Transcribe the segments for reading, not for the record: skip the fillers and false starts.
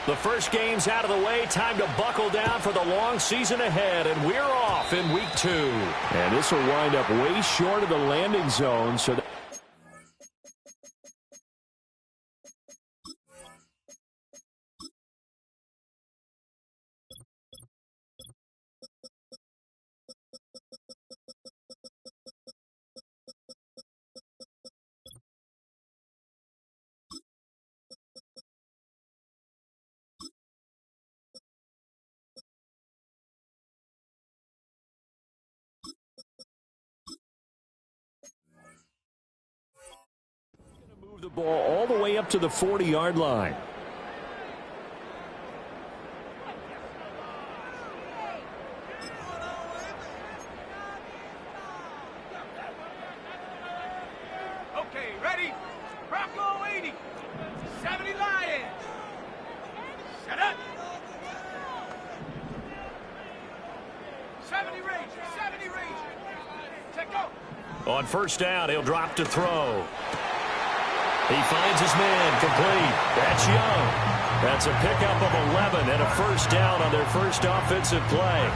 The first game's out of the way. Time to buckle down for the long season ahead, and we're off in week 2. And this will wind up way short of the landing zone, so that move the ball all the way up to the 40-yard line. Okay, ready? Bronco 80. 70 Lions. Shut up. 70 Rangers. 70 Rangers. Take go. On first down, he'll drop to throw. He finds his man complete. That's Young. That's a pickup of 11 and a first down on their first offensive play.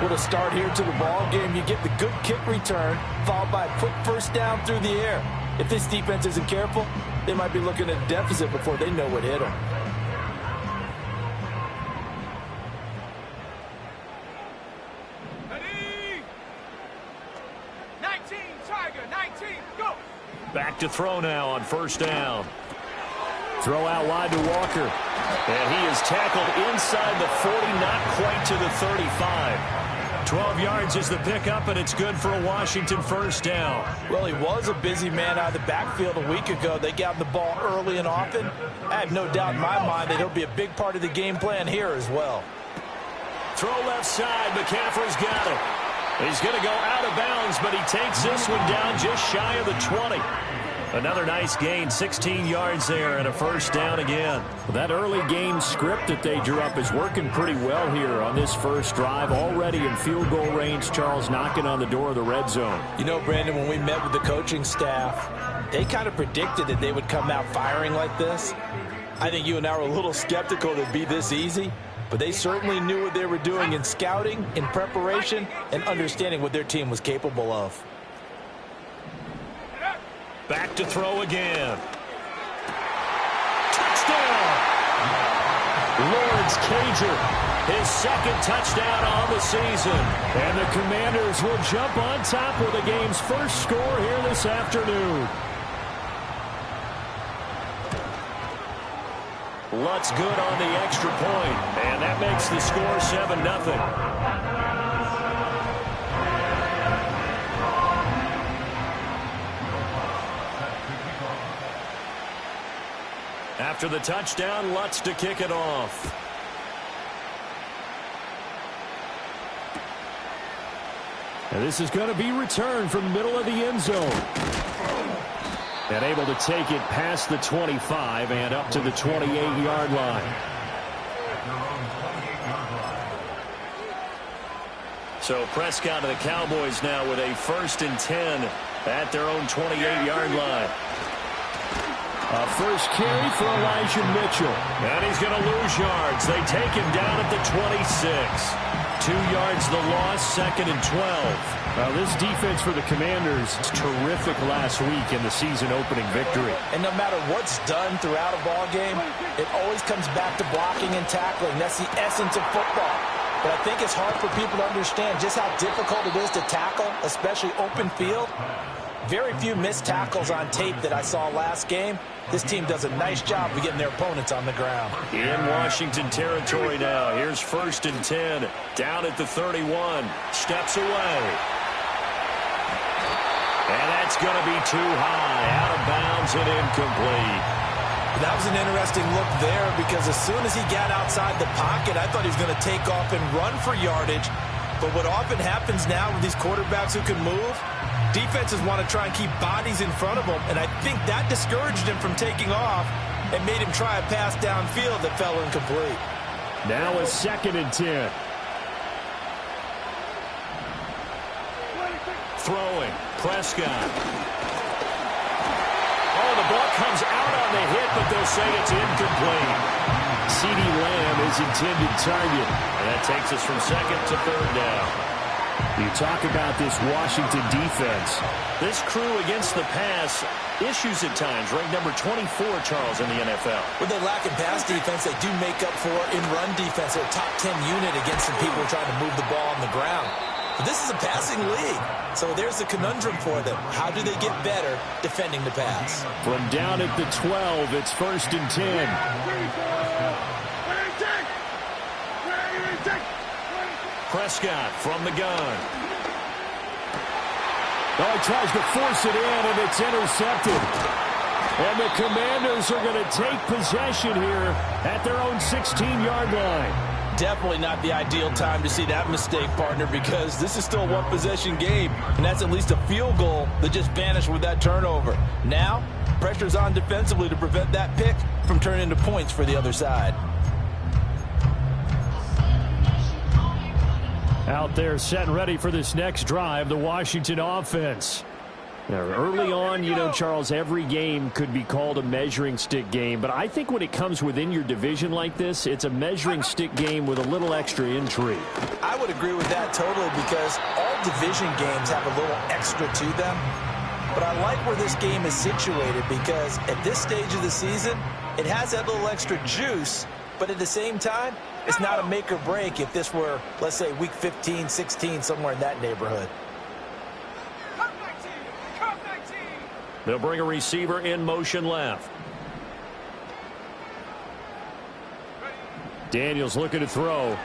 With a start here to the ball game, you get the good kick return, followed by a quick first down through the air. If this defense isn't careful, they might be looking at a deficit before they know what hit them. Ready? 19, Tiger, 19, go! Back to throw now on first down. Throw out wide to Walker. And he is tackled inside the 40, not quite to the 35. 12 yards is the pickup, and it's good for a Washington first down. Well, he was a busy man out of the backfield a week ago. They got the ball early and often. I have no doubt in my mind that he'll be a big part of the game plan here as well. Throw left side. McCaffrey's got it. He's going to go out of bounds, but he takes this one down just shy of the 20. Another nice gain, 16 yards there, and a first down again. That early game script that they drew up is working pretty well here on this first drive. Already in field goal range, Charles knocking on the door of the red zone. You know, Brandon, when we met with the coaching staff, they kind of predicted that they would come out firing like this. I think you and I were a little skeptical that it'd be this easy, but they certainly knew what they were doing in scouting, in preparation, and understanding what their team was capable of. Back to throw again. Touchdown! Lawrence Cager, his second touchdown on the season. And the Commanders will jump on top with the game's first score here this afternoon. Lutz good on the extra point, and that makes the score 7-0. After the touchdown, Lutz to kick it off. And this is going to be returned from the middle of the end zone. And able to take it past the 25 and up to the 28-yard line. So Prescott and the Cowboys now with a 1st and 10 at their own 28-yard line. A first carry for Elijah Mitchell. And he's going to lose yards. They take him down at the 26. 2 yards the loss, 2nd and 12. Well, this defense for the Commanders is terrific last week in the season-opening victory. And no matter what's done throughout a ball game, it always comes back to blocking and tackling. That's the essence of football. But I think it's hard for people to understand just how difficult it is to tackle, especially open field. Very few missed tackles on tape that I saw last game. This team does a nice job of getting their opponents on the ground. In Washington territory now. Here's 1st and 10. Down at the 31. Steps away. And that's going to be too high. Out of bounds and incomplete. That was an interesting look there because as soon as he got outside the pocket, I thought he was going to take off and run for yardage. But what often happens now with these quarterbacks who can move, defenses want to try and keep bodies in front of them, and I think that discouraged him from taking off and made him try a pass downfield that fell incomplete. Now a 2nd and 10. Throwing. Prescott. Oh, the ball comes out on the hit, but they'll say it's incomplete. CeeDee Lamb is intended target. And that takes us from second to third down. You talk about this Washington defense. This crew against the pass, issues at times. Ranked number 24, Charles, in the NFL. When they lack in pass defense, they do make up for in run defense. They're a top 10 unit against some people trying to move the ball on the ground. But this is a passing league. So there's the conundrum for them. How do they get better defending the pass? From down at the 12, it's 1st and 10. Prescott from the gun. Oh, he tries to force it in, and it's intercepted. And the Commanders are going to take possession here at their own 16-yard line. Definitely not the ideal time to see that mistake, partner, because this is still a one-possession game, and that's at least a field goal that just vanished with that turnover. Now, pressure's on defensively to prevent that pick from turning into points for the other side. Out there set and ready for this next drive, the Washington offense. Now, early on, you know, Charles, every game could be called a measuring stick game, but I think when it comes within your division like this, it's a measuring stick game with a little extra intrigue. I would agree with that totally, because all division games have a little extra to them. But I like where this game is situated, because at this stage of the season, it has that little extra juice, but at the same time, it's not a make or break if this were, let's say, week 15, 16, somewhere in that neighborhood. They'll bring a receiver in motion left. Daniels looking to throw.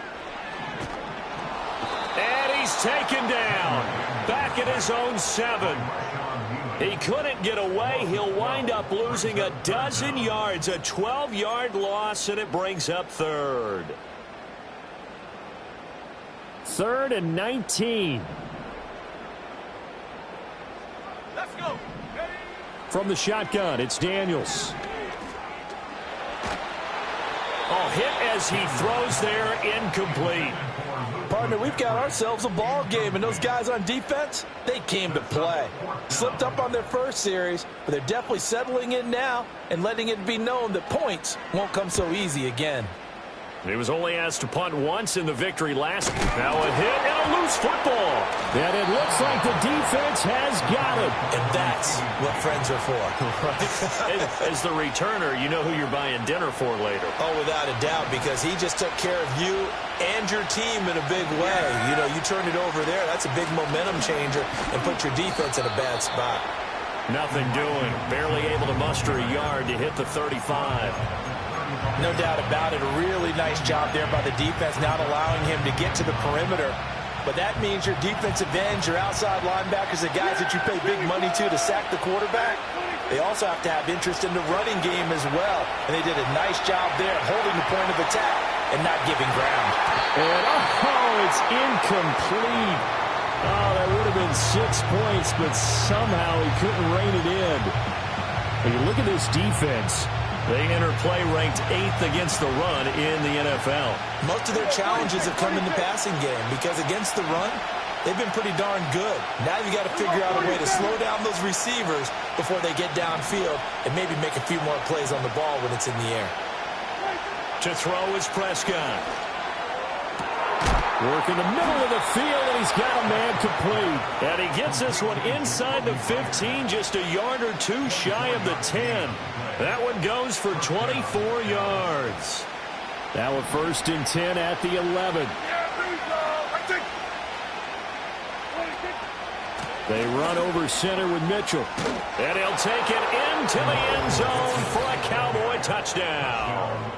And he's taken down. Back at his own 7. He couldn't get away. He'll wind up losing a dozen yards. A 12-yard loss, and it brings up third. 3rd and 19. Let's go. From the shotgun, it's Daniels. Oh, hit as he throws there, incomplete. Partner, we've got ourselves a ball game, and those guys on defense, they came to play. Slipped up on their first series, but they're definitely settling in now and letting it be known that points won't come so easy again. He was only asked to punt once in the victory last week. Now a hit and a loose football. And it looks like the defense has got it. And that's what friends are for. As the returner, you know who you're buying dinner for later. Oh, without a doubt, because he just took care of you and your team in a big way. You know, you turn it over there, that's a big momentum changer, and put your defense in a bad spot. Nothing doing. Barely able to muster a yard to hit the 35. No doubt about it. A really nice job there by the defense, not allowing him to get to the perimeter. But that means your defensive ends, your outside linebackers, the guys that you pay big money to sack the quarterback, they also have to have interest in the running game as well. And they did a nice job there holding the point of attack and not giving ground. And, oh, it's incomplete. Oh, that would have been 6 points, but somehow he couldn't rein it in. When you look at this defense, they enter play ranked 8th against the run in the NFL. Most of their challenges have come in the passing game because against the run, they've been pretty darn good. Now you got to figure out a way to slow down those receivers before they get downfield and maybe make a few more plays on the ball when it's in the air. To throw is Prescott. Work in the middle of the field, and he's got a man complete. And he gets this one inside the 15, just a yard or two shy of the 10. That one goes for 24 yards. Now a 1st and 10 at the 11. They run over center with Mitchell. And he'll take it into the end zone for a Cowboy touchdown.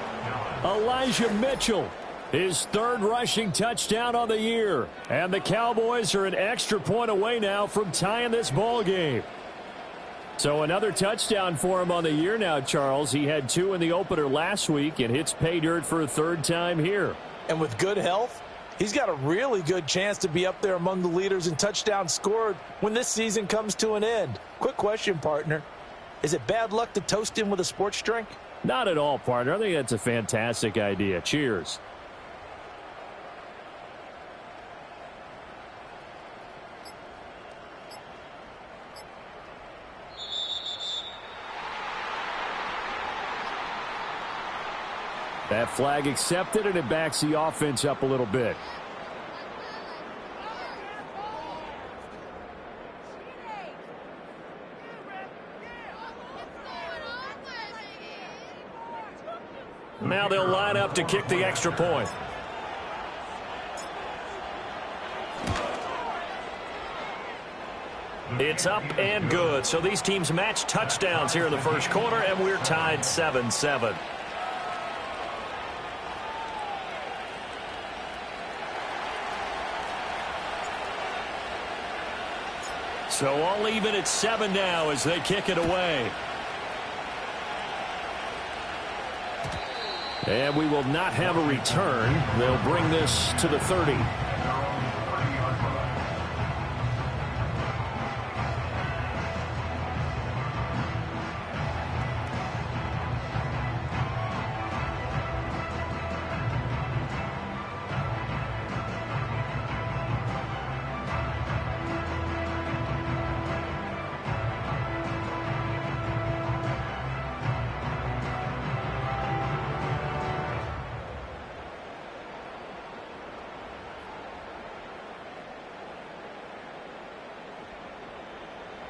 Elijah Mitchell, his 3rd rushing touchdown on the year. And the Cowboys are an extra point away now from tying this ball game. So another touchdown for him on the year now, Charles. He had 2 in the opener last week and hits pay dirt for a 3rd time here. And with good health, he's got a really good chance to be up there among the leaders in touchdowns scored when this season comes to an end. Quick question, partner. Is it bad luck to toast him with a sports drink? Not at all, partner. I think that's a fantastic idea. Cheers. That flag accepted, and it backs the offense up a little bit. Now they'll line up to kick the extra point. It's up and good. So these teams match touchdowns here in the first quarter, and we're tied 7-7. So all even at 7 now as they kick it away. And we will not have a return. They'll bring this to the 30.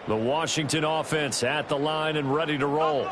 The Washington offense at the line and ready to roll.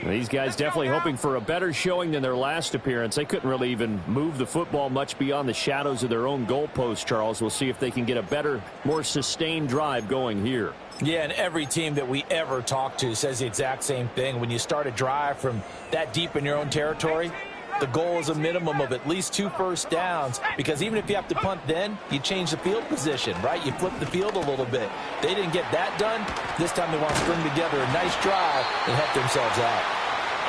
These guys definitely hoping for a better showing than their last appearance. They couldn't really even move the football much beyond the shadows of their own goalpost, Charles. We'll see if they can get a better, more sustained drive going here. Yeah, and every team that we ever talk to says the exact same thing. When you start a drive from that deep in your own territory, the goal is a minimum of at least 2 first downs, because even if you have to punt then, you change the field position, right? You flip the field a little bit. They didn't get that done. This time they want to string together a nice drive and help themselves out.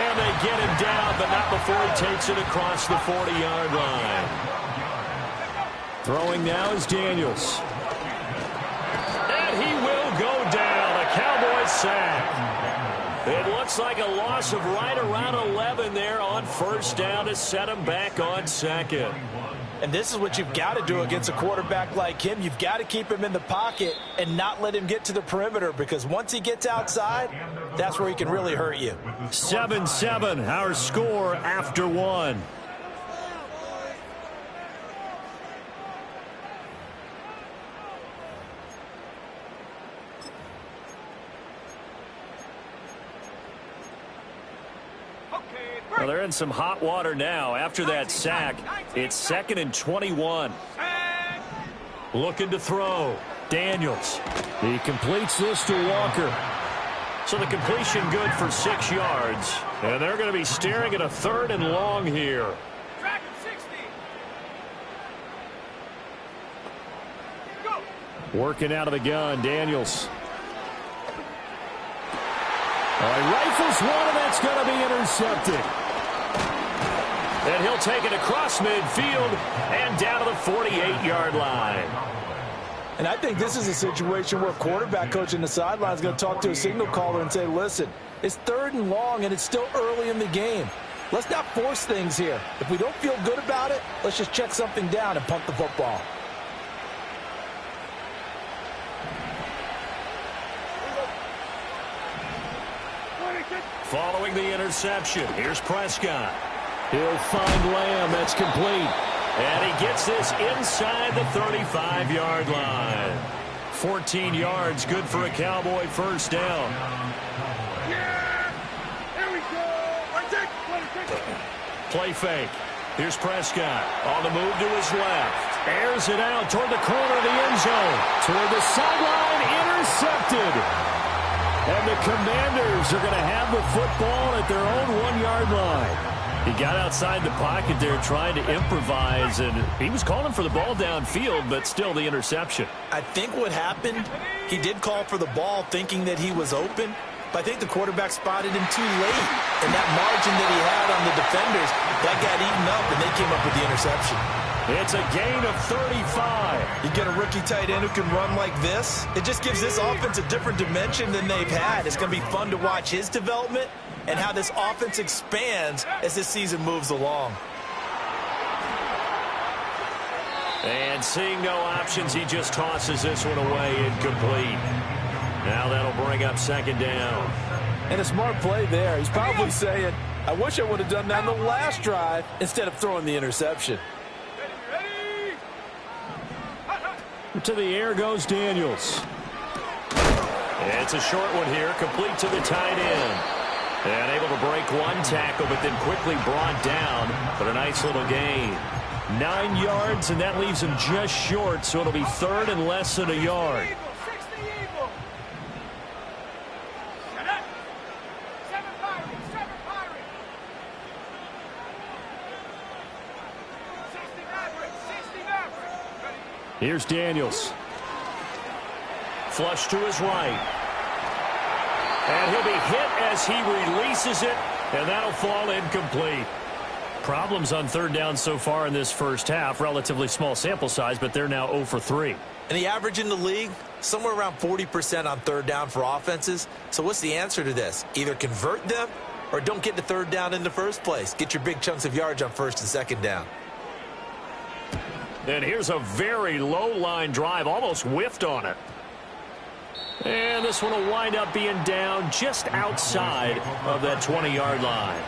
And they get him down, but not before he takes it across the 40-yard line. Throwing now is Daniels. And he will go down. A Cowboys sack. It looks like a loss of right around 11 there on first down to set him back on second. And this is what you've got to do against a quarterback like him. You've got to keep him in the pocket and not let him get to the perimeter, because once he gets outside, that's where he can really hurt you. 7-7, our score after 1. Well, they're in some hot water now. After that sack, it's 2nd and 21. Looking to throw. Daniels. He completes this to Walker. So the completion good for 6 yards. And they're going to be staring at a 3rd and long here. Track him 60. Go. Working out of the gun, Daniels. He rifles one, and that's going to be intercepted. And he'll take it across midfield and down to the 48-yard line. And I think this is a situation where quarterback coach in the sideline is going to talk to a signal caller and say, listen, it's 3rd and long, and it's still early in the game. Let's not force things here. If we don't feel good about it, let's just check something down and punt the football. Following the interception, here's Prescott. He'll find Lamb. That's complete. And he gets this inside the 35-yard line. 14 yards, good for a Cowboy first down. Yeah! Here we go! Play fake. Here's Prescott on the move to his left. Airs it out toward the corner of the end zone. Toward the sideline, intercepted. And the Commanders are going to have the football at their own 1-yard line. He got outside the pocket there trying to improvise, and he was calling for the ball downfield, but still the interception. I think what happened, he did call for the ball thinking that he was open, but I think the quarterback spotted him too late. And that margin that he had on the defenders, that got eaten up, and they came up with the interception. It's a gain of 35. You get a rookie tight end who can run like this, it just gives this offense a different dimension than they've had. It's going to be fun to watch his development and how this offense expands as this season moves along. And seeing no options, he just tosses this one away incomplete. Now that'll bring up 2nd down. And a smart play there. He's probably saying, I wish I would have done that on the last drive instead of throwing the interception. To the air goes Daniels. It's a short one here, complete to the tight end. And able to break one tackle, but then quickly brought down for a nice little gain. 9 yards, and that leaves him just short, so it'll be third and less than a yard. Here's Daniels. Flush to his right. And he'll be hit as he releases it, and that'll fall incomplete. Problems on third down so far in this first half. Relatively small sample size, but they're now 0 for 3. And the average in the league, somewhere around 40% on third down for offenses. So what's the answer to this? Either convert them or don't get to third down in the first place. Get your big chunks of yards on first and second down. And here's a very low line drive, almost whiffed on it. And this one will wind up being down just outside of that 20-yard line.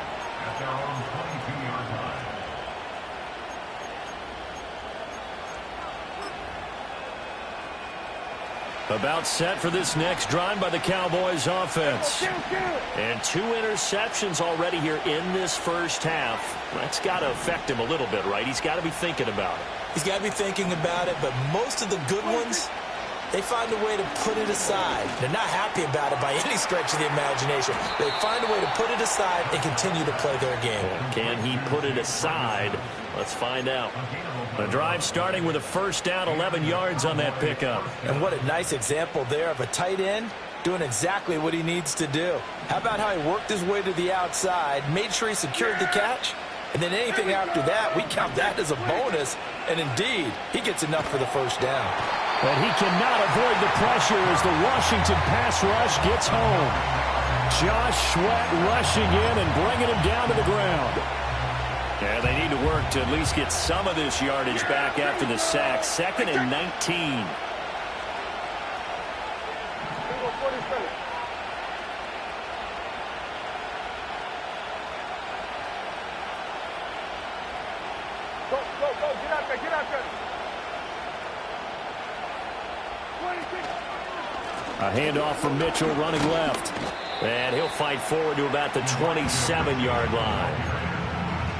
About set for this next drive by the Cowboys offense. And 2 interceptions already here in this first half. That's got to affect him a little bit, right? He's got to be thinking about it. He's got to be thinking about it, but most of the good ones, they find a way to put it aside. They're not happy about it by any stretch of the imagination. They find a way to put it aside and continue to play their game. Can he put it aside? Let's find out. The drive starting with a first down, 11 yards on that pickup. And what a nice example there of a tight end doing exactly what he needs to do. How about how he worked his way to the outside, made sure he secured the catch, and then anything after that, we count that as a bonus. And indeed, he gets enough for the first down. But he cannot avoid the pressure as the Washington pass rush gets home. Josh Sweat rushing in and bringing him down to the ground. Yeah, they need to work to at least get some of this yardage back after the sack. 2nd and 19. A handoff from Mitchell running left. And he'll fight forward to about the 27-yard line.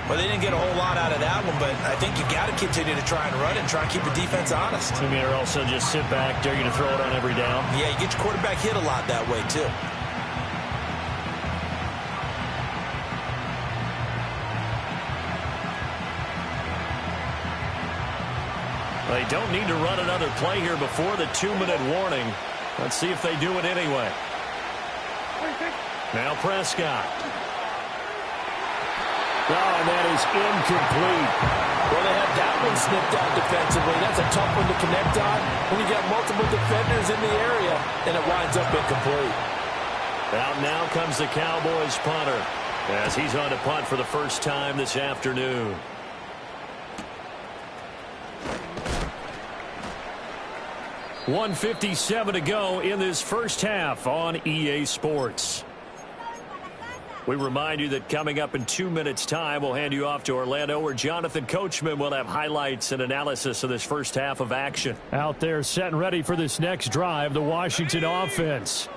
Well, they didn't get a whole lot out of that one, but I think you got to continue to try and run and try and keep the defense honest. I mean, or also just sit back, dare you to throw it on every down. Yeah, you get your quarterback hit a lot that way, too. They don't need to run another play here before the 2-minute warning. Let's see if they do it anyway. Now Prescott. Oh, and that is incomplete. Well, they had that one snipped out defensively. That's a tough one to connect on when you got multiple defenders in the area, and it winds up incomplete. Out now comes the Cowboys punter as he's on to punt for the first time this afternoon. .157 to go in this first half on EA Sports. We remind you that coming up in 2 minutes' time, we'll hand you off to Orlando, where Jonathan Coachman will have highlights and analysis of this first half of action. Out there set and ready for this next drive, the Washington offense.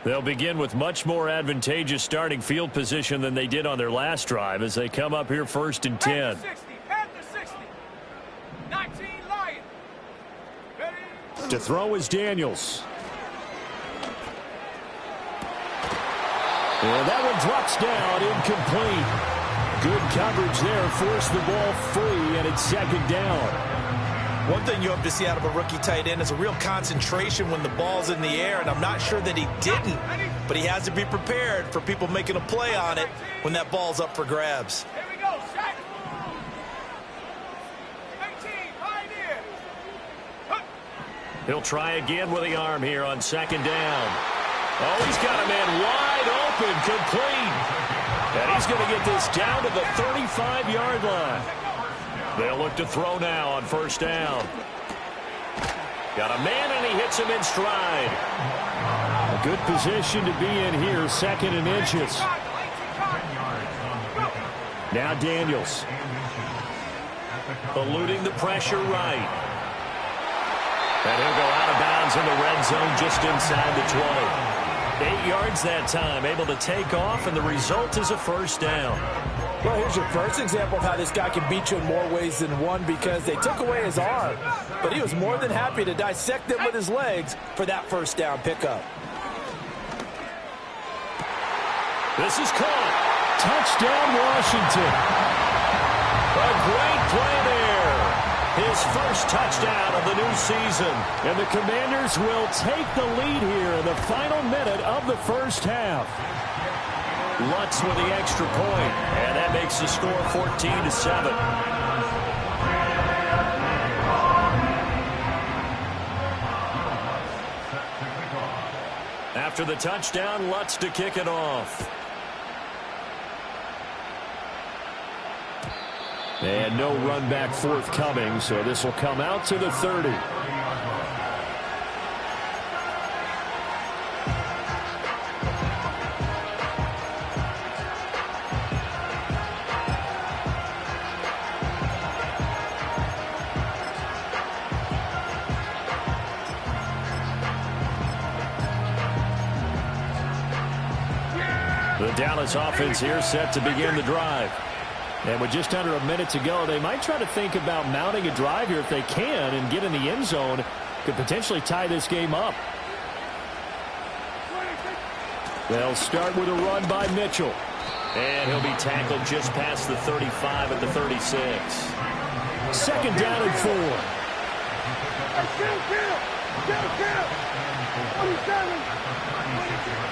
They'll begin with much more advantageous starting field position than they did on their last drive as they come up here 1st and 10. To throw is Daniels. And that one drops down, incomplete. Good coverage there, forced the ball free, and it's 2nd down. One thing you hope to see out of a rookie tight end is a real concentration when the ball's in the air, and I'm not sure that he didn't, but he has to be prepared for people making a play on it when that ball's up for grabs. Here we go, set. 18, right here. He'll try again with the arm here on 2nd down. Oh, he's got a man wide open, complete. And he's going to get this down to the 35-yard line. They'll look to throw now on 1st down. Got a man, and he hits him in stride. The Good position to be in here, 2nd and inches. Now Daniels. Eluding the pressure right. And he'll go out of bounds in the red zone just inside the 20. 8 yards that time, able to take off, and the result is a first down. Well, here's your first example of how this guy can beat you in more ways than one, because they took away his arm, but he was more than happy to dissect them with his legs for that first down pickup. This is caught. Touchdown, Washington. A great play there. His first touchdown of the new season. And the Commanders will take the lead here in the final minute of the first half. Lutz with the extra point, and that makes the score 14-7. After the touchdown, Lutz to kick it off. And no run back forthcoming, so this will come out to the 30. The Dallas offense here set to begin the drive. And with just under a minute to go, they might try to think about mounting a drive here if they can and get in the end zone. Could potentially tie this game up. They'll start with a run by Mitchell. And he'll be tackled just past the 35 at the 36. 2nd down and 4.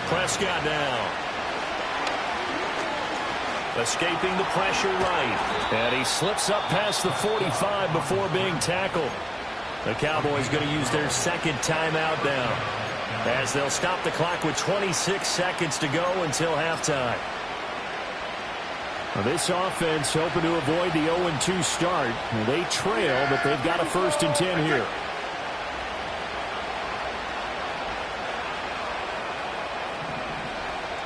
Prescott now. Escaping the pressure right. And he slips up past the 45 before being tackled. The Cowboys going to use their 2nd timeout now, as they'll stop the clock with 26 seconds to go until halftime. Now this offense hoping to avoid the 0-2 start. They trail, but they've got a 1st and 10 here.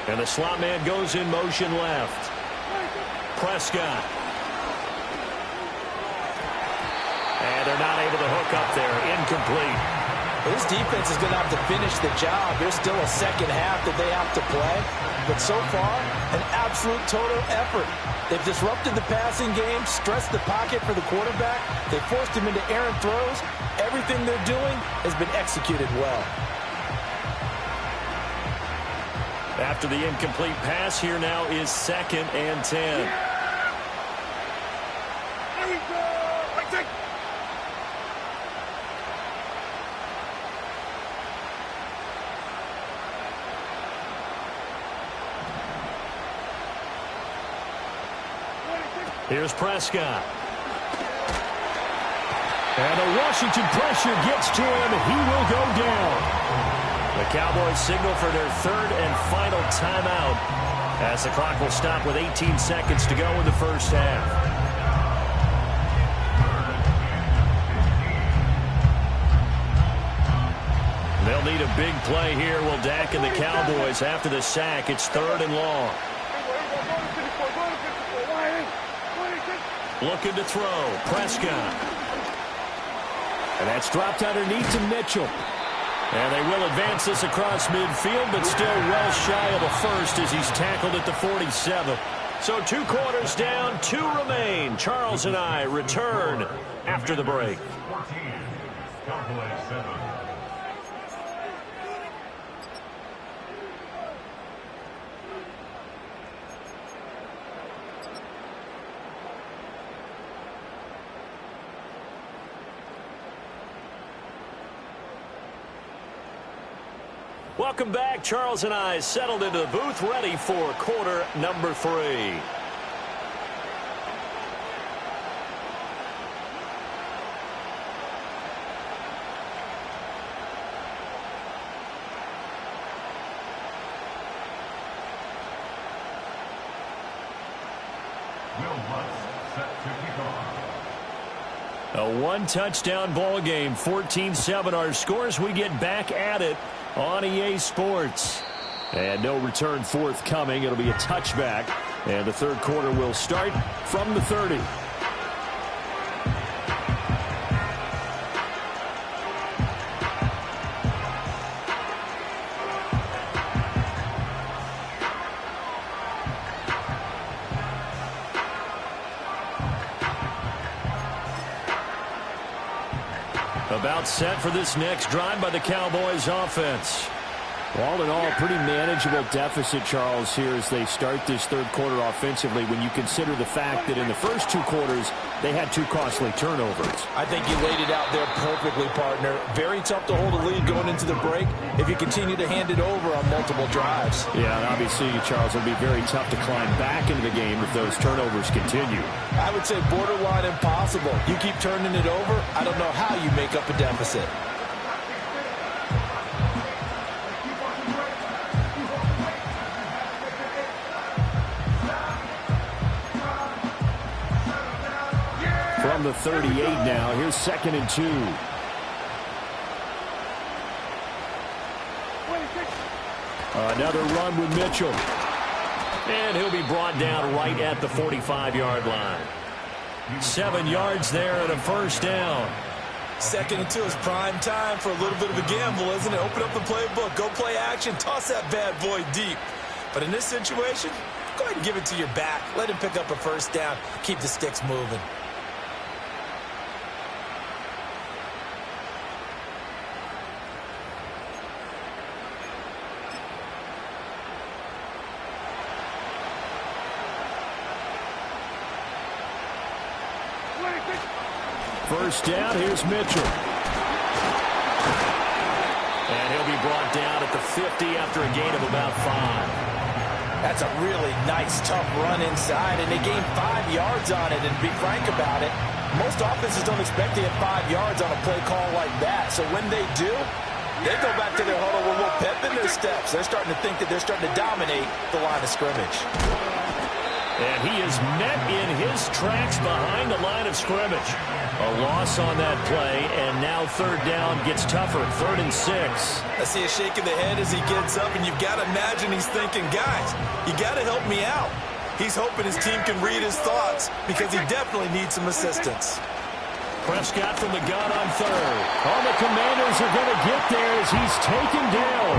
And the slot man goes in motion left. Prescott. And they're not able to hook up there. Incomplete. This defense is going to have to finish the job. There's still a second half that they have to play. But so far, an absolute total effort. They've disrupted the passing game, stressed the pocket for the quarterback. They forced him into errant throws. Everything they're doing has been executed well. After the incomplete pass, here now is 2nd and 10. Here's Prescott. And the Washington pressure gets to him. He will go down. The Cowboys signal for their 3rd and final timeout, as the clock will stop with 18 seconds to go in the first half. They'll need a big play here, will Dak and the Cowboys. After the sack, it's 3rd and long. Looking to throw. Prescott. And that's dropped underneath to Mitchell. And they will advance this across midfield, but still well shy of a first as he's tackled at the 47. So 2 quarters down, 2 remain. Charles and I return after the break. Welcome back. Charles and I settled into the booth, ready for quarter number 3. A 1-touchdown ball game, 14-7 our scores. We get back at it on EA Sports. And no return forthcoming. It'll be a touchback. And the third quarter will start from the 30. About set for this next drive by the Cowboys offense. All in all, pretty manageable deficit, Charles, here as they start this third quarter offensively when you consider the fact that in the first two quarters, they had two costly turnovers. I think you laid it out there perfectly, partner. Very tough to hold a lead going into the break if you continue to hand it over on multiple drives. Yeah, and obviously, Charles, it'll be very tough to climb back into the game if those turnovers continue. I would say borderline impossible. You keep turning it over, I don't know how you make up a deficit. From the 38 now, here's 2nd and 2. Another run with Mitchell. And he'll be brought down right at the 45-yard line. 7 yards there and a first down. 2nd and 2 is prime time for a little bit of a gamble, isn't it? Open up the playbook, go play action, toss that bad boy deep. But in this situation, go ahead and give it to your back. Let him pick up a first down, keep the sticks moving. First down, here's Mitchell. And he'll be brought down at the 50 after a gain of about 5. That's a really nice, tough run inside, and they gained 5 yards on it. And to be frank about it, most offenses don't expect to get 5 yards on a play call like that. So when they do, they go back to their huddle with a little pep in their steps. They're starting to think that they're starting to dominate the line of scrimmage. And he is met in his tracks behind the line of scrimmage. A loss on that play, and now third down gets tougher. 3rd and 6. I see a shake of the head as he gets up, and you've got to imagine he's thinking, guys, you got to help me out. He's hoping his team can read his thoughts because he definitely needs some assistance. Prescott from the gun on 3rd. All the Commanders are going to get there as he's taken down.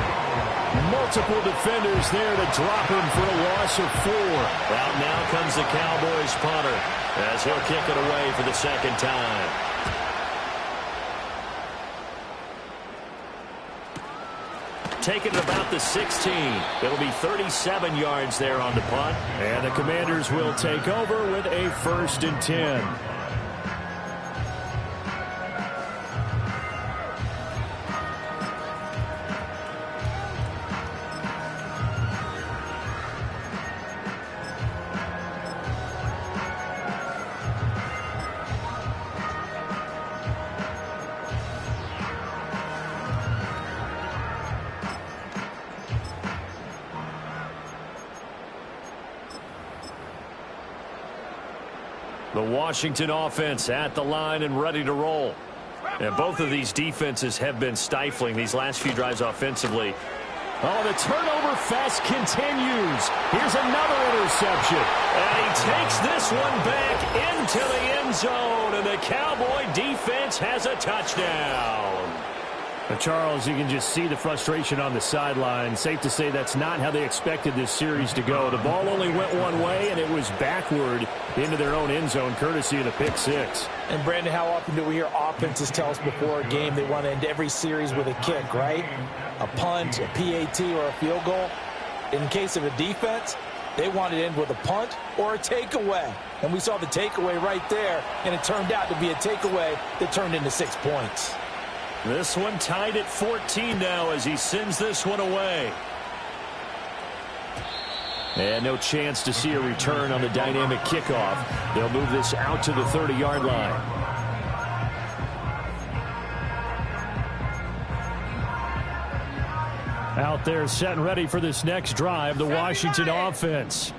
Multiple defenders there to drop him for a loss of 4. Out now comes the Cowboys punter as he'll kick it away for the second time. Taking it about the 16. It'll be 37 yards there on the punt. And the Commanders will take over with a 1st and 10. The Washington offense at the line and ready to roll. And both of these defenses have been stifling these last few drives offensively. Oh, the turnover fest continues. Here's another interception. And he takes this one back into the end zone. And the Cowboy defense has a touchdown. Now, Charles, you can just see the frustration on the sideline. Safe to say that's not how they expected this series to go. The ball only went one way, and it was backward into their own end zone, courtesy of the pick 6. And, Brandon, how often do we hear offenses tell us before a game they want to end every series with a kick, right? A punt, a PAT, or a field goal. In case of a defense, they want to end with a punt or a takeaway. And we saw the takeaway right there, and it turned out to be a takeaway that turned into 6 points. This one tied at 14 now as he sends this one away. And no chance to see a return on the dynamic kickoff. They'll move this out to the 30-yard line. Out there set and ready for this next drive, the Washington offense.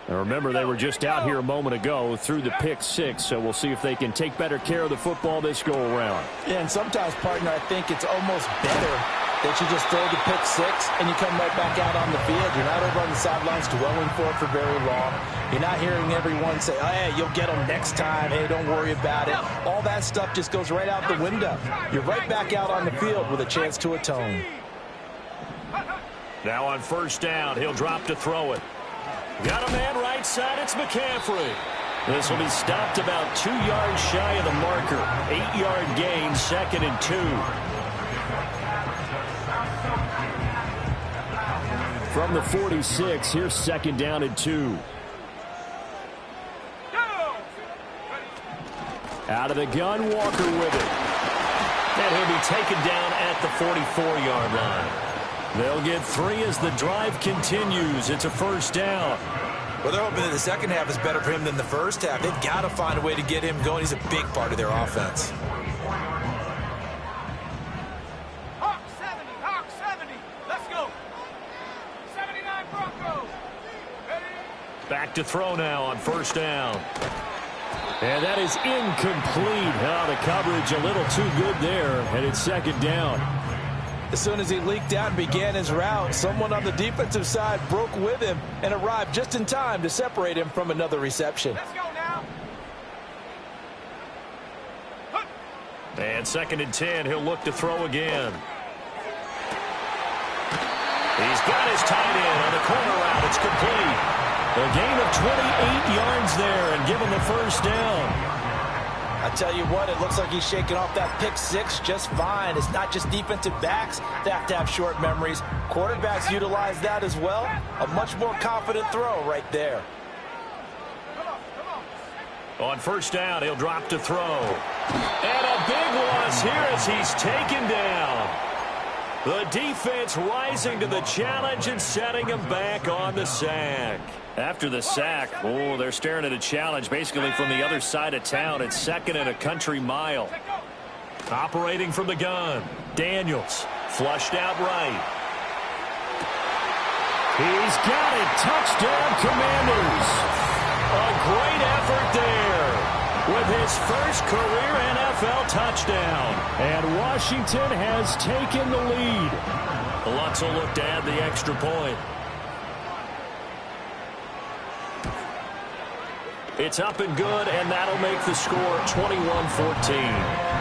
Now remember, they were just out here a moment ago through the pick 6, so we'll see if they can take better care of the football this go-around. Yeah, and sometimes, partner, I think it's almost better that you just throw the pick six and you come right back out on the field. You're not over on the sidelines dwelling for it for very long. You're not hearing everyone say, oh, hey, you'll get them next time. Hey, don't worry about it. All that stuff just goes right out the window. You're right back out on the field with a chance to atone. Now on first down, he'll drop to throw it. Got a man right side, it's McCaffrey. This will be stopped about 2 yards shy of the marker. 8-yard gain, 2nd and 2. From the 46, here's 2nd down and 2. Out of the gun, Walker with it. And he'll be taken down at the 44-yard line. They'll get 3 as the drive continues. It's a first down. Well, they're hoping that the second half is better for him than the first half. They've got to find a way to get him going. He's a big part of their offense. Hawk 70. Let's go. 79 Broncos. Ready? Back to throw now on first down. And that is incomplete. Oh, the coverage a little too good there, and it's 2nd down. As soon as he leaked out and began his route, someone on the defensive side broke with him and arrived just in time to separate him from another reception. Let's go now. And 2nd and 10, he'll look to throw again. He's got his tight end on the corner route. It's complete. A gain of 28 yards there and give him the first down. I tell you what, it looks like he's shaking off that pick six just fine. It's not just defensive backs that have to have short memories. Quarterbacks utilize that as well. A much more confident throw right there. On first down, he'll drop to throw. And a big loss here as he's taken down. The defense rising to the challenge and setting him back on the sack. After the sack, oh, they're staring at a challenge basically from the other side of town. It's 2nd and a country mile. Operating from the gun, Daniels flushed out right. He's got it. Touchdown, Commanders. A great effort there with his first career NFL touchdown. And Washington has taken the lead. Lutz will look to add the extra point. It's up and good, and that'll make the score 21-14.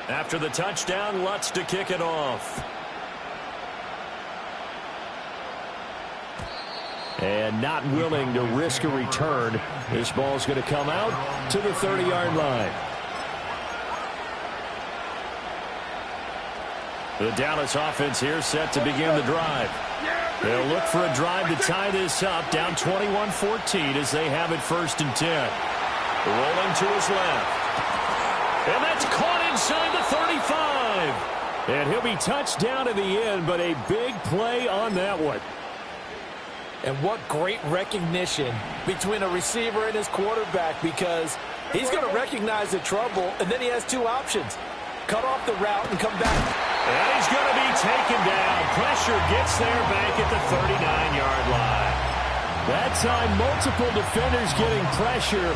After the touchdown, Lutz to kick it off. And not willing to risk a return. This ball's going to come out to the 30-yard line. The Dallas offense here set to begin the drive. They'll look for a drive to tie this up, down 21-14 as they have it 1st and 10. Rolling to his left. And that's caught inside the 35. And he'll be touched down at the end, but a big play on that one. And what great recognition between a receiver and his quarterback, because he's going to recognize the trouble, and then he has 2 options. Cut off the route and come back. And he's going to be taken down. Pressure gets there back at the 39-yard line. That time, multiple defenders getting pressure,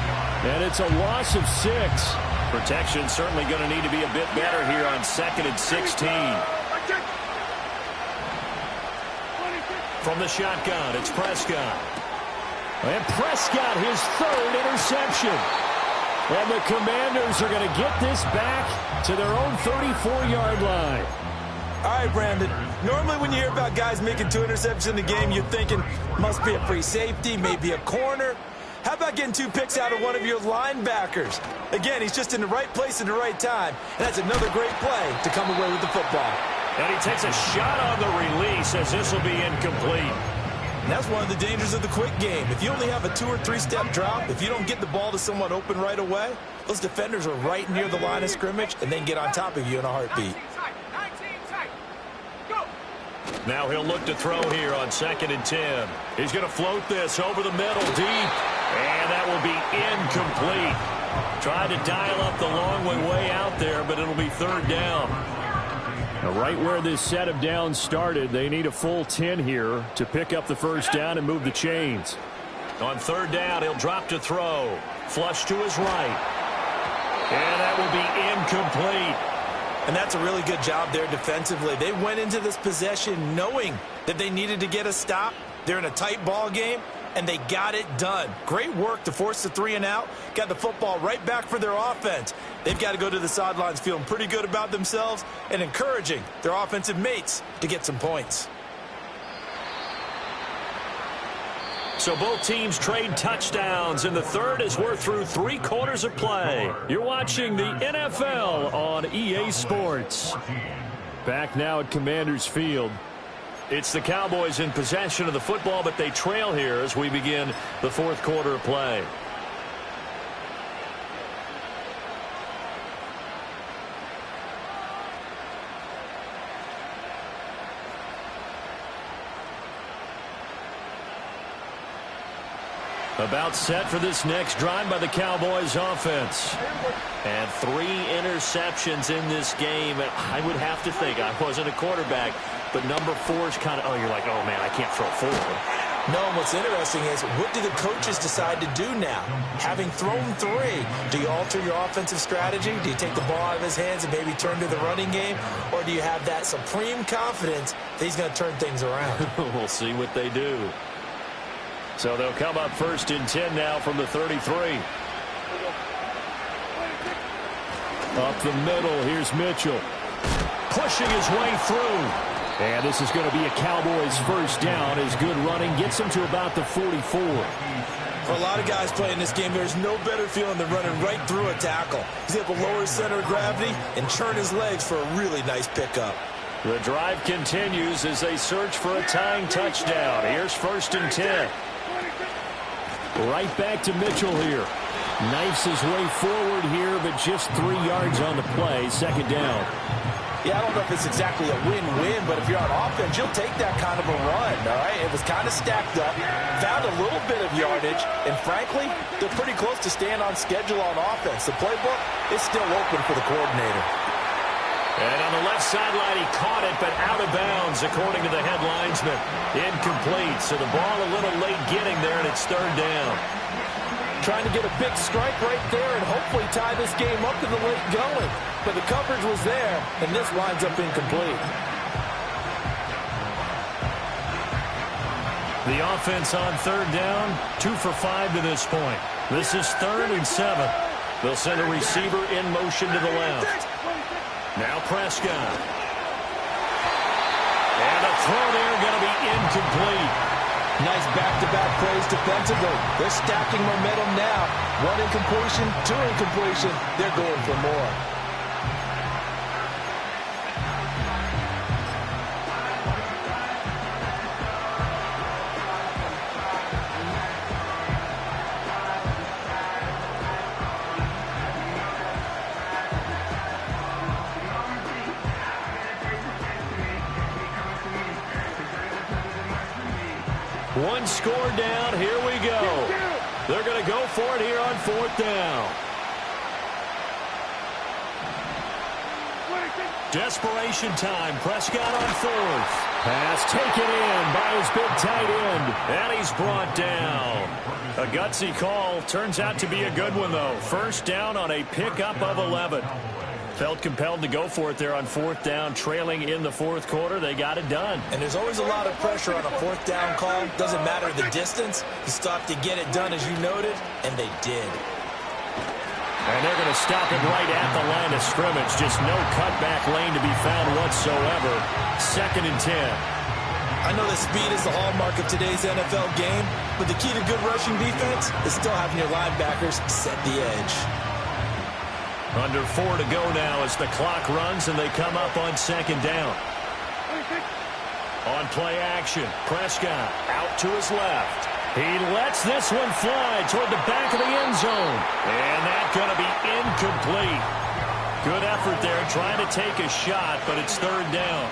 and it's a loss of 6. Protection certainly going to need to be a bit better here on 2nd and 16. From the shotgun, it's Prescott. And Prescott, his 3rd interception. And the Commanders are going to get this back to their own 34-yard line. All right, Brandon. Normally when you hear about guys making 2 interceptions in the game, you're thinking must be a free safety, maybe a corner. How about getting 2 picks out of one of your linebackers? Again, he's just in the right place at the right time. And that's another great play to come away with the football. And he takes a shot on the release as this will be incomplete. And that's one of the dangers of the quick game. If you only have a 2 or 3 step drop, if you don't get the ball to someone open right away, those defenders are right near the line of scrimmage and then get on top of you in a heartbeat. 19 tight. Go. Now he'll look to throw here on 2nd and 10. He's going to float this over the middle deep. And that will be incomplete. Tried to dial up the long way out there, but it'll be 3rd down. Right where this set of downs started, they need a full 10 here to pick up the first down and move the chains. On third down, he'll drop to throw. Flush to his right. And that will be incomplete. And that's a really good job there defensively. They went into this possession knowing that they needed to get a stop. They're in a tight ball game, and they got it done. Great work to force the 3 and out. Got the football right back for their offense. They've got to go to the sidelines feeling pretty good about themselves and encouraging their offensive mates to get some points. So both teams trade touchdowns, and the third as we're through 3 quarters of play. You're watching the NFL on EA Sports. Back now at Commanders Field. It's the Cowboys in possession of the football, but they trail here as we begin the fourth quarter of play. About set for this next drive by the Cowboys offense. And 3 interceptions in this game. I would have to think, I wasn't a quarterback, but number 4 is kind of, oh, you're like, oh, man, I can't throw 4. No, what's interesting is, what do the coaches decide to do now? Having thrown 3, do you alter your offensive strategy? Do you take the ball out of his hands and maybe turn to the running game? Or do you have that supreme confidence that he's going to turn things around? We'll see what they do. So they'll come up first and 10 now from the 33. Up the middle, here's Mitchell. Pushing his way through. And this is going to be a Cowboys first down as good running gets him to about the 44. For a lot of guys playing this game, there's no better feeling than running right through a tackle. He's able to lower his center of gravity and churn his legs for a really nice pickup. The drive continues as they search for a tying touchdown. Here's first and 10. Right back to Mitchell here. Knifes his way forward here, but just 3 yards on the play. Second down. Yeah, I don't know if it's exactly a win-win, but if you're on offense, you'll take that kind of a run, all right? It was kind of stacked up, found a little bit of yardage, and frankly, they're pretty close to staying on schedule on offense. The playbook is still open for the coordinator. And on the left sideline, he caught it, but out of bounds, according to the head linesman. Incomplete, so the ball a little late getting there, and it's third down. Trying to get a big strike right there and hopefully tie this game up to the late going. But the coverage was there, and this winds up incomplete. The offense on third down, 2 for 5 to this point. This is 3rd and 7. They'll send a receiver in motion to the left. Now Prescott. And a throw there going to be incomplete. Nice back-to-back plays defensively. They're stacking momentum now. 1 incompletion, 2 incompletion. They're going for more. One score down. Here we go. They're going to go for it here on 4th down. Desperation time. Prescott on 4th. Pass taken in by his big tight end. And he's brought down. A gutsy call. Turns out to be a good one, though. First down on a pickup of 11. Felt compelled to go for it there on 4th down, trailing in the 4th quarter. They got it done. And there's always a lot of pressure on a 4th down call. Doesn't matter the distance. You stop to get it done, as you noted, and they did. And they're going to stop it right at the line of scrimmage. Just no cutback lane to be found whatsoever. 2nd and 10. I know that speed is the hallmark of today's NFL game, but the key to good rushing defense is still having your linebackers set the edge. Under 4 to go now as the clock runs and they come up on 2nd down. On play action, Prescott out to his left. He lets this one fly toward the back of the end zone. And that's going to be incomplete. Good effort there trying to take a shot, but it's 3rd down.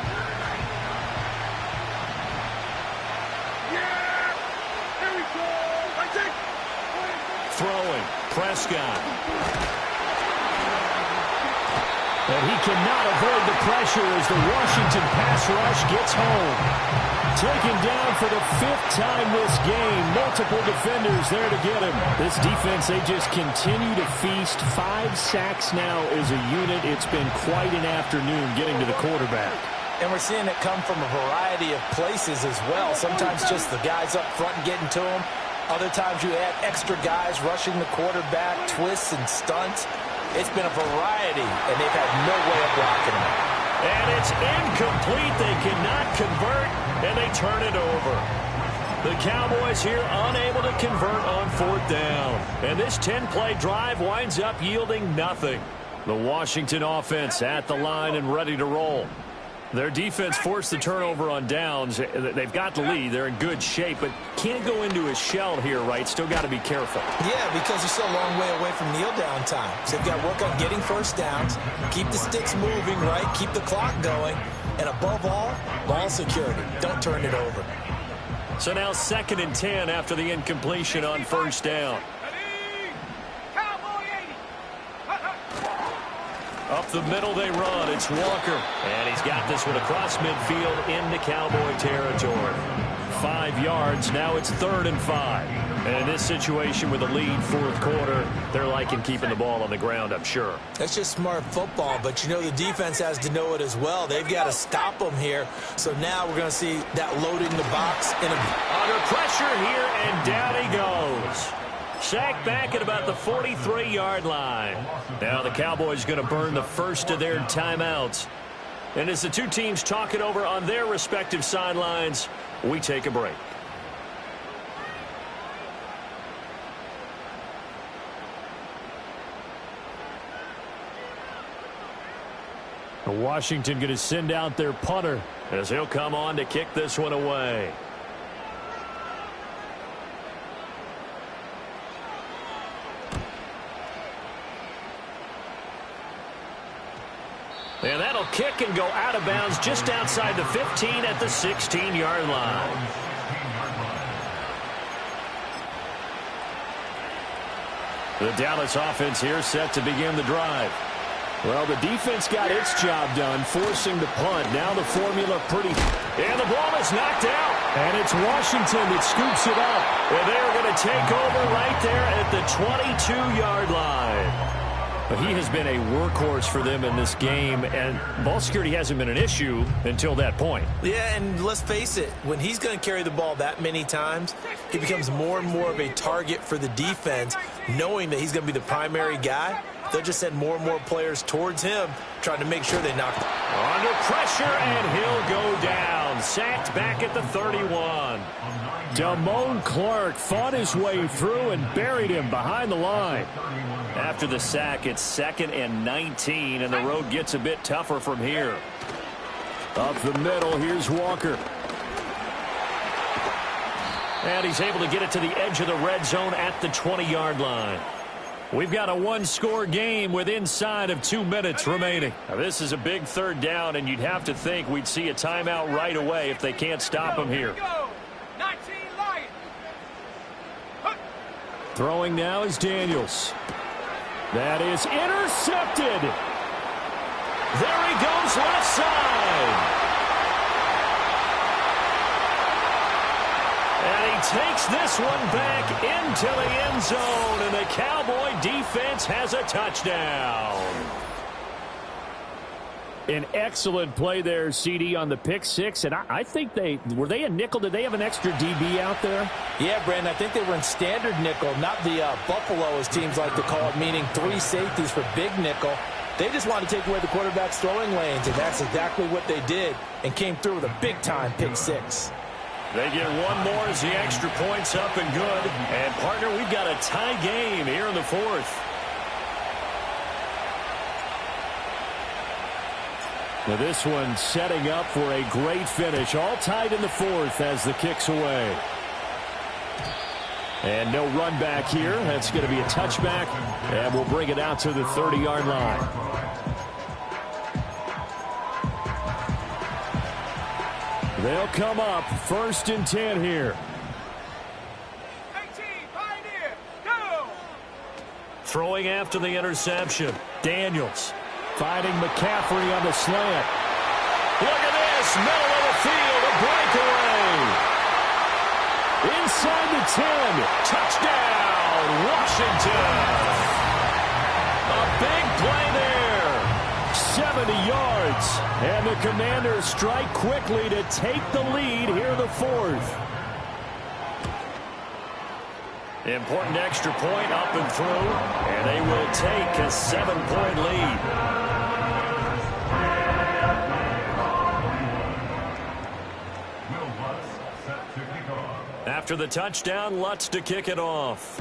Throwing, Prescott. And he cannot avoid the pressure as the Washington pass rush gets home. Taken down for the 5th time this game. Multiple defenders there to get him. This defense, they just continue to feast. 5 sacks now as a unit. It's been quite an afternoon getting to the quarterback. And we're seeing it come from a variety of places as well. Sometimes just the guys up front getting to him. Other times you add extra guys rushing the quarterback, twists and stunts. It's been a variety, and they've had no way of blocking him. And it's incomplete. They cannot convert, and they turn it over. The Cowboys here unable to convert on 4th down. And this 10-play drive winds up yielding nothing. The Washington offense at the line and ready to roll. Their defense forced the turnover on downs. They've got the lead. They're in good shape, but can't go into a shell here, right? Still got to be careful. Yeah, because you're still a long way away from kneel down time. So they've got to work on getting first downs, keep the sticks moving, right? Keep the clock going. And above all, ball security. Don't turn it over. So now 2nd and 10 after the incompletion on 1st down. Up the middle they run. It's Walker. And he's got this one across midfield into Cowboy territory. 5 yards. Now it's 3rd and 5. And in this situation with a lead 4th quarter, they're liking keeping the ball on the ground, I'm sure. That's just smart football, but you know the defense has to know it as well. They've got to stop them here. So now we're going to see that loading the box. Under pressure here, and down he goes. Sacked back at about the 43-yard line. Now the Cowboys going to burn the first of their timeouts. And as the two teams talk it over on their respective sidelines, we take a break. Washington going to send out their punter as he'll come on to kick this one away. And that'll kick and go out of bounds just outside the 15 at the 16-yard line. The Dallas offense here set to begin the drive. Well, the defense got its job done, forcing the punt. Now the formula pretty... And the ball is knocked out. And it's Washington that scoops it up. And they're going to take over right there at the 22-yard line. But he has been a workhorse for them in this game, and ball security hasn't been an issue until that point. Yeah, and let's face it, when he's going to carry the ball that many times, he becomes more and more of a target for the defense, knowing that he's going to be the primary guy. They'll just send more and more players towards him, trying to make sure they knock him. Under pressure, and he'll go down. Sacked back at the 31. Damone Clark fought his way through and buried him behind the line. After the sack, it's 2nd and 19, and the road gets a bit tougher from here. Up the middle, here's Walker. And he's able to get it to the edge of the red zone at the 20-yard line. We've got a one-score game with inside of 2 minutes remaining. Now, this is a big 3rd down, and you'd have to think we'd see a timeout right away if they can't stop him here. Throwing now is Daniels. That is intercepted. There he goes left side. And he takes this one back into the end zone, and the Cowboy defense has a touchdown. An excellent play there, CD, on the pick six. And I think were they a nickel? Did they have an extra DB out there? Yeah, Brandon, I think they were in standard nickel, not the Buffalo, as teams like to call it, meaning 3 safeties for big nickel. They just wanted to take away the quarterback's throwing lanes, and that's exactly what they did, and came through with a big-time pick six. They get one more as the extra point's up and good. And, partner, we've got a tie game here in the 4th. Now this one setting up for a great finish. All tied in the 4th as the kick's away. And no run back here. That's going to be a touchback. And we'll bring it out to the 30-yard line. They'll come up 1st and 10 here. 18, Pioneer, go! Throwing after the interception. Daniels. Finding McCaffrey on the slant. Look at this, middle of the field, a breakaway. Inside the 10, touchdown, Washington. A big play there, 70 yards. And the Commanders strike quickly to take the lead here in the fourth. Important extra point up and through, and they will take a 7-point lead. After the touchdown, Lutz to kick it off.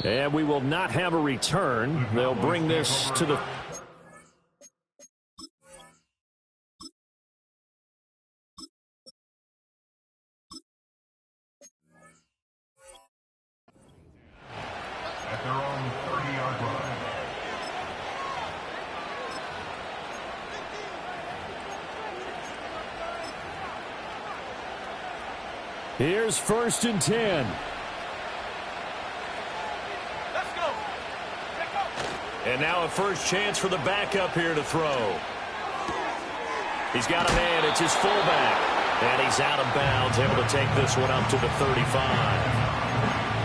And we will not have a return. They'll bring this to the... At their own 30-yard line. Here's 1st and 10. Let's go. And now a first chance for the backup here to throw. He's got a man. It's his fullback. And he's out of bounds, able to take this one up to the 35.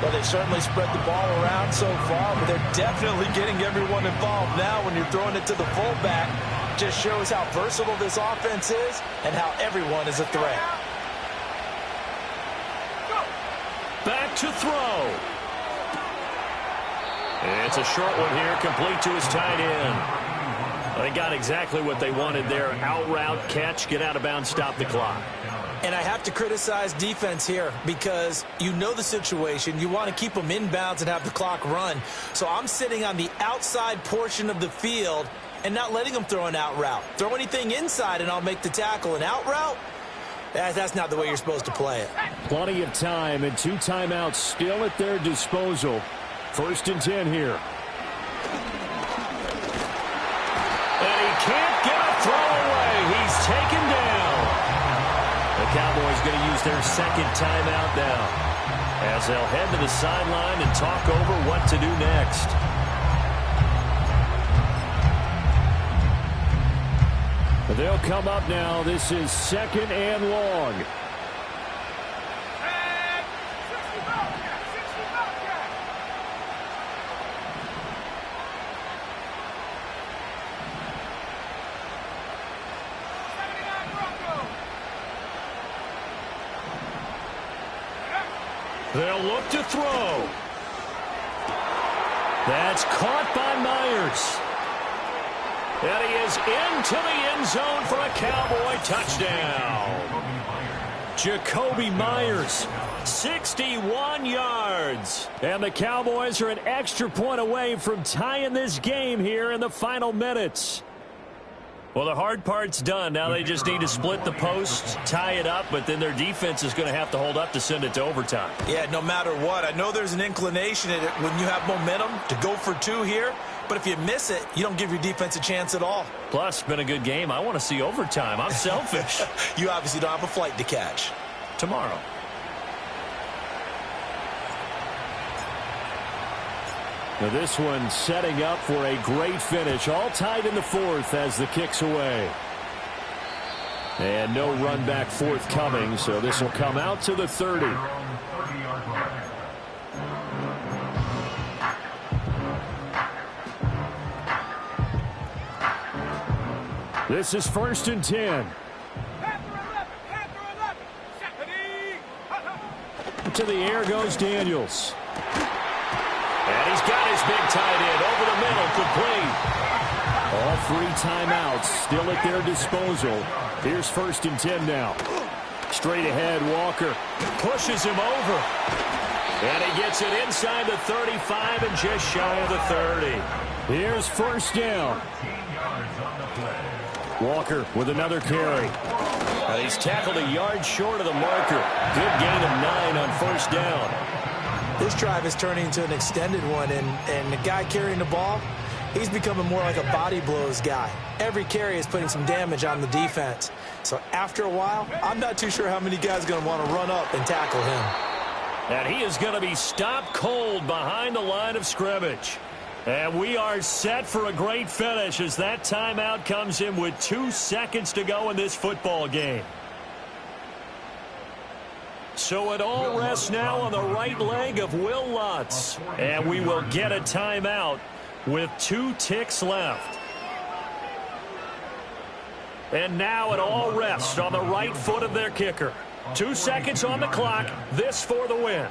Well, they certainly spread the ball around so far, but they're definitely getting everyone involved now when you're throwing it to the fullback. Just shows how versatile this offense is and how everyone is a threat. Back to throw. It's a short one here, complete to his tight end. They got exactly what they wanted there. Out route, catch, get out of bounds, stop the clock. And I have to criticize defense here because you know the situation. You want to keep them inbounds and have the clock run. So I'm sitting on the outside portion of the field and not letting them throw an out route. Throw anything inside and I'll make the tackle. An out route? That's not the way you're supposed to play it. Plenty of time and 2 timeouts still at their disposal. 1st and 10 here. And he can't get a throw away. He's taken down. The Cowboys going to use their 2nd timeout now as they'll head to the sideline and talk over what to do next. They'll come up now. This is 2nd and long. And 60 Bobcat. They'll look to throw. That's caught by Myers. And he is into the end zone for a Cowboy touchdown. Jacoby Myers, 61 yards. And the Cowboys are an extra point away from tying this game here in the final minutes. Well, the hard part's done. Now they just need to split the posts, tie it up, but then their defense is going to have to hold up to send it to overtime. Yeah, no matter what. I know there's an inclination in it when you have momentum to go for 2 here, but if you miss it, you don't give your defense a chance at all. Plus, it's been a good game. I want to see overtime. I'm selfish. You obviously don't have a flight to catch. Tomorrow. Now this one setting up for a great finish. All tied in the 4th as the kick's away. And no run back forthcoming, so this will come out to the 30. This is 1st and 10. To the air goes Daniels. And he's got his big tight end over the middle, complete. All 3 timeouts still at their disposal. Here's 1st and 10 now. Straight ahead, Walker Pushes him over. And he gets it inside the 35 and just shy of the 30. Here's 1st down. Walker with another carry. And he's tackled a yard short of the marker. Good gain of 9 on 1st down. This drive is turning into an extended one, and the guy carrying the ball, he's becoming more like a body blows guy. Every carry is putting some damage on the defense. So after a while, I'm not too sure how many guys are going to want to run up and tackle him. And he is going to be stopped cold behind the line of scrimmage. And we are set for a great finish as that timeout comes in with 2 seconds to go in this football game. So it all rests now on the right leg of Will Lutz. And we will get a timeout with 2 ticks left. And now it all rests on the right foot of their kicker. 2 seconds on the clock. This for the win.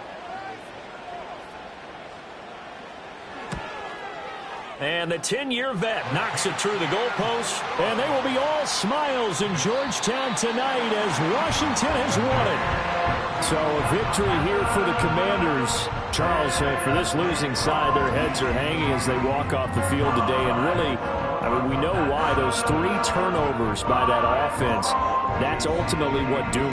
And the 10-year vet knocks it through the goalpost. And they will be all smiles in Georgetown tonight as Washington has won it. So a victory here for the Commanders. Charles, for this losing side, their heads are hanging as they walk off the field today. And really, I mean, we know why. Those 3 turnovers by that offense, that's ultimately what doomed